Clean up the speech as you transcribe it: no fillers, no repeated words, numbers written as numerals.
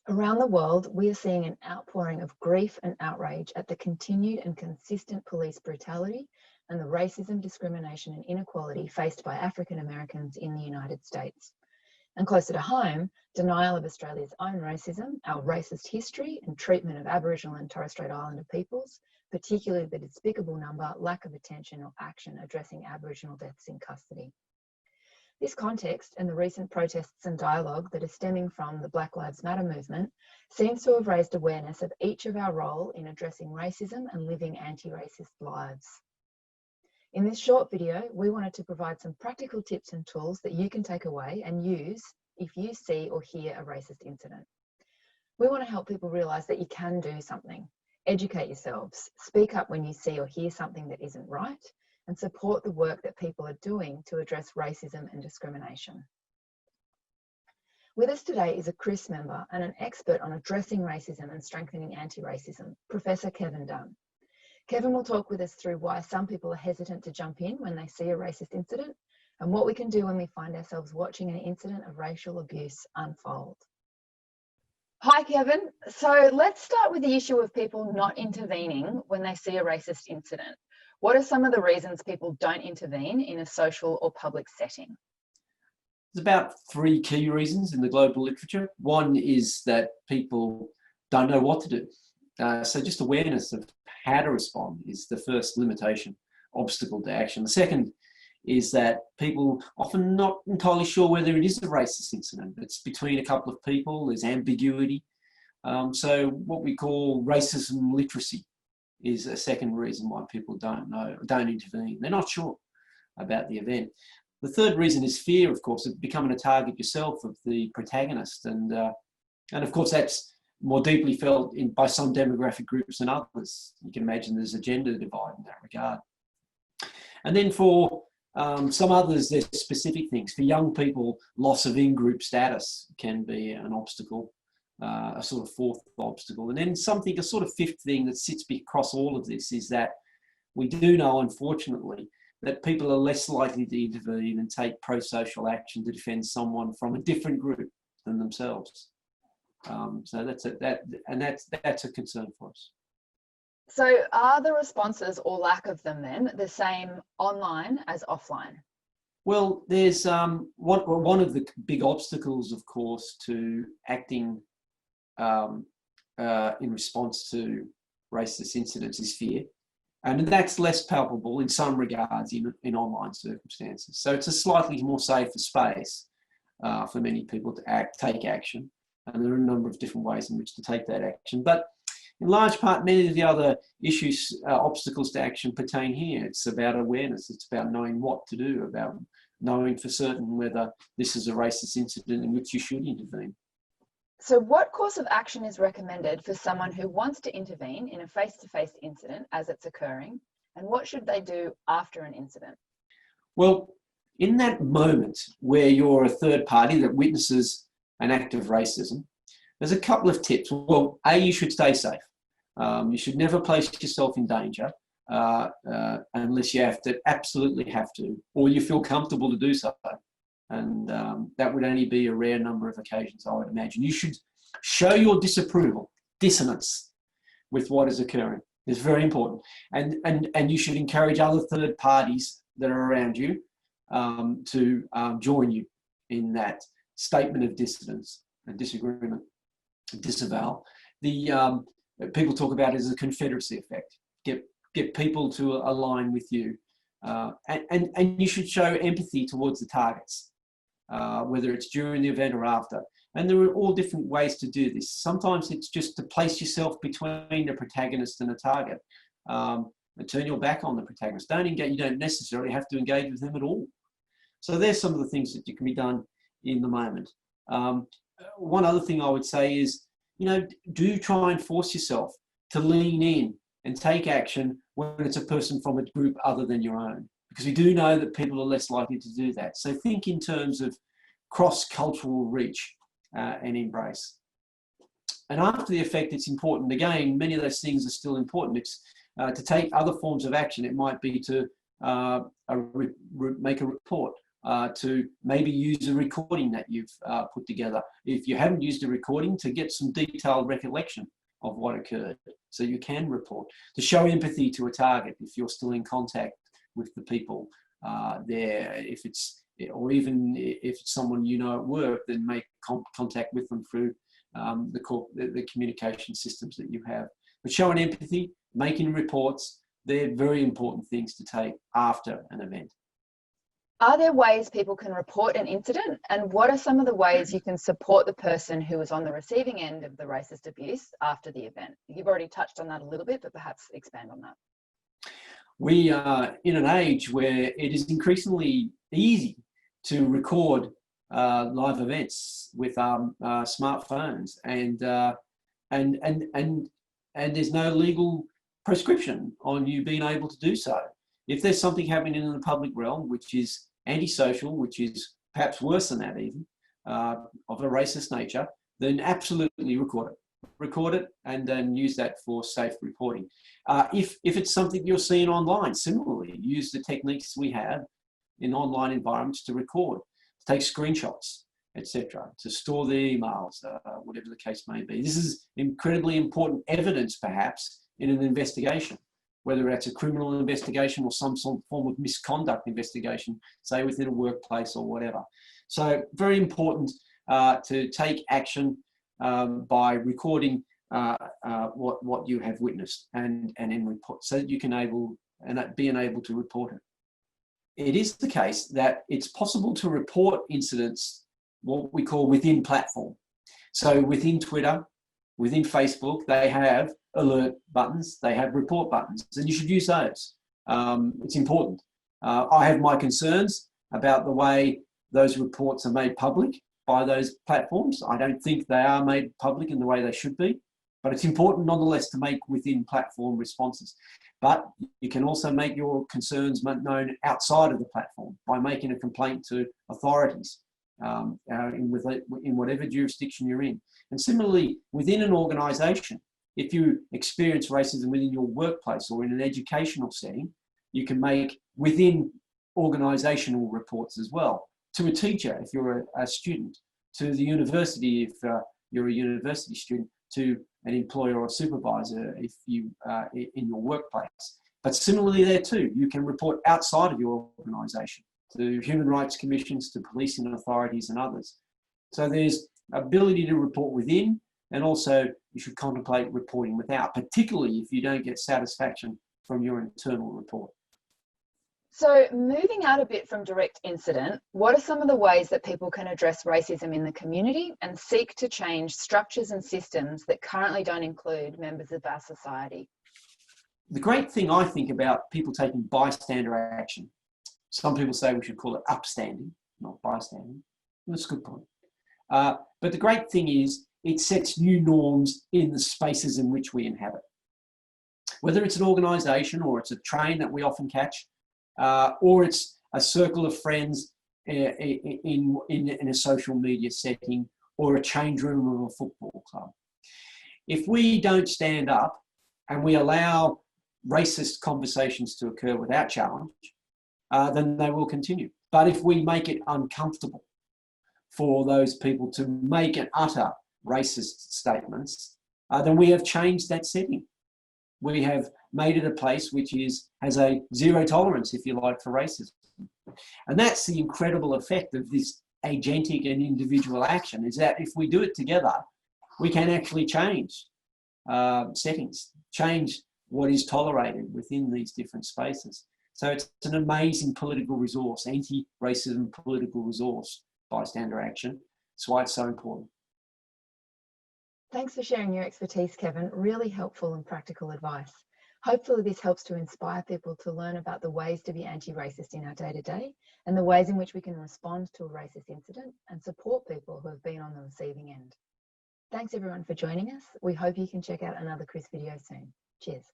Around the world, we are seeing an outpouring of grief and outrage at the continued and consistent police brutality and the racism, discrimination and inequality faced by African Americans in the United States. And closer to home, denial of Australia's own racism, our racist history and treatment of Aboriginal and Torres Strait Islander peoples, particularly the despicable number, lack of attention or action addressing Aboriginal deaths in custody. This context and the recent protests and dialogue that are stemming from the Black Lives Matter movement seems to have raised awareness of each of our role in addressing racism and living anti-racist lives. In this short video, we wanted to provide some practical tips and tools that you can take away and use if you see or hear a racist incident. We want to help people realise that you can do something, educate yourselves, speak up when you see or hear something that isn't right, and support the work that people are doing to address racism and discrimination. With us today is a CRIS member and an expert on addressing racism and strengthening anti-racism, Professor Kevin Dunn. Kevin will talk with us through why some people are hesitant to jump in when they see a racist incident and what we can do when we find ourselves watching an incident of racial abuse unfold. Hi, Kevin. So let's start with the issue of people not intervening when they see a racist incident. What are some of the reasons people don't intervene in a social or public setting? There's about 3 key reasons in the global literature. One is that people don't know what to do. So just awareness of how to respond is the first limitation, obstacle to action. The second is that people often not entirely sure whether it is a racist incident. It's between a couple of people, there's ambiguity. So what we call racism literacy is a second reason why people don't intervene. They're not sure about the event. The third reason is fear, of course, of becoming a target yourself of the protagonist. And of course, that's more deeply felt by some demographic groups than others. You can imagine there's a gender divide in that regard. And then for some others, there's specific things. For young people, loss of in-group status can be an obstacle. A sort of fourth obstacle. And then a sort of fifth thing that sits across all of this is that we do know, unfortunately, that people are less likely to intervene and take pro-social action to defend someone from a different group than themselves. So that's a concern for us. So are the responses or lack of them then the same online as offline? Well, there's one of the big obstacles, of course, to acting in response to racist incidents is fear. And that's less palpable in some regards in online circumstances. So it's a slightly more safer space for many people to take action. And there are a number of different ways in which to take that action. But in large part, many of the other issues, obstacles to action pertain here. It's about awareness. It's about knowing what to do, about knowing for certain whether this is a racist incident in which you should intervene. So what course of action is recommended for someone who wants to intervene in a face-to-face incident as it's occurring? And what should they do after an incident? Well, in that moment where you're a third party that witnesses an act of racism, there's a couple of tips. Well, A, you should stay safe. You should never place yourself in danger unless you absolutely have to, or you feel comfortable to do so. And that would only be a rare number of occasions, I would imagine. You should show your disapproval, dissonance with what is occurring. It's very important. And you should encourage other third parties that are around you to join you in that statement of dissonance and disagreement, disavowal. People talk about it as a confederacy effect. Get people to align with you. And you should show empathy towards the targets, whether it's during the event or after. And there are all different ways to do this. Sometimes it's just to place yourself between the protagonist and the target, and turn your back on the protagonist. You don't necessarily have to engage with them at all. So there's some of the things that can be done in the moment. One other thing I would say is, do try and force yourself to lean in and take action when it's a person from a group other than your own, because we do know that people are less likely to do that. So think in terms of cross-cultural reach and embrace. And after the effect, it's important. Again, many of those things are still important. It's to take other forms of action. It might be to make a report, to maybe use a recording that you've put together. If you haven't used a recording, to get some detailed recollection of what occurred so you can report. To show empathy to a target if you're still in contact with the people there, if it's, or even if it's someone you know at work, then make contact with them through the communication systems that you have. But showing empathy, making reports, they're very important things to take after an event. Are there ways people can report an incident, and what are some of the ways you can support the person who is on the receiving end of the racist abuse after the event? You've already touched on that a little bit, but perhaps expand on that. We are in an age where it is increasingly easy to record live events with smartphones, and there's no legal prescription on you being able to do so. If there's something happening in the public realm which is antisocial, which is perhaps worse than that even, of a racist nature, then absolutely record it. Record it and then use that for safe reporting. If it's something you're seeing online, similarly, use the techniques we have in online environments to record, to take screenshots, etc., to store the emails, whatever the case may be. This is incredibly important evidence, perhaps, in an investigation, whether that's a criminal investigation or some form of misconduct investigation, say within a workplace or whatever. So very important to take action by recording what you have witnessed and in report, so that you can be able to report it. It is the case that it's possible to report incidents, what we call within platform. So within Twitter, within Facebook, they have alert buttons, they have report buttons, and you should use those. It's important. I have my concerns about the way those reports are made public by those platforms. I don't think they are made public in the way they should be, but it's important nonetheless to make within platform responses. But you can also make your concerns known outside of the platform by making a complaint to authorities in whatever jurisdiction you're in. And similarly, within an organisation, if you experience racism within your workplace or in an educational setting, you can make within organisational reports as well. To a teacher, if you're a student, to the university, if you're a university student, to an employer or supervisor, if you in your workplace. But similarly there too, you can report outside of your organisation, to human rights commissions, to policing authorities and others. So there's ability to report within, and also you should contemplate reporting without, particularly if you don't get satisfaction from your internal report. So moving out a bit from direct incident, what are some of the ways that people can address racism in the community and seek to change structures and systems that currently don't include members of our society? The great thing I think about people taking bystander action, some people say we should call it upstanding, not bystanding. That's a good point. But the great thing is it sets new norms in the spaces in which we inhabit. Whether it's an organisation or it's a train that we often catch, or it's a circle of friends in a social media setting, or a change room of a football club. If we don't stand up and we allow racist conversations to occur without challenge, then they will continue. But if we make it uncomfortable for those people to make and utter racist statements, then we have changed that setting. We have made it a place which has a zero tolerance, if you like, for racism. And that's the incredible effect of this agentic and individual action, is that if we do it together, we can actually change settings, change what is tolerated within these different spaces. So it's an amazing political resource, anti-racism political resource, bystander action. That's why it's so important. Thanks for sharing your expertise, Kevin. Really helpful and practical advice. Hopefully this helps to inspire people to learn about the ways to be anti-racist in our day-to-day and the ways in which we can respond to a racist incident and support people who have been on the receiving end. Thanks everyone for joining us. We hope you can check out another CRIS video soon. Cheers.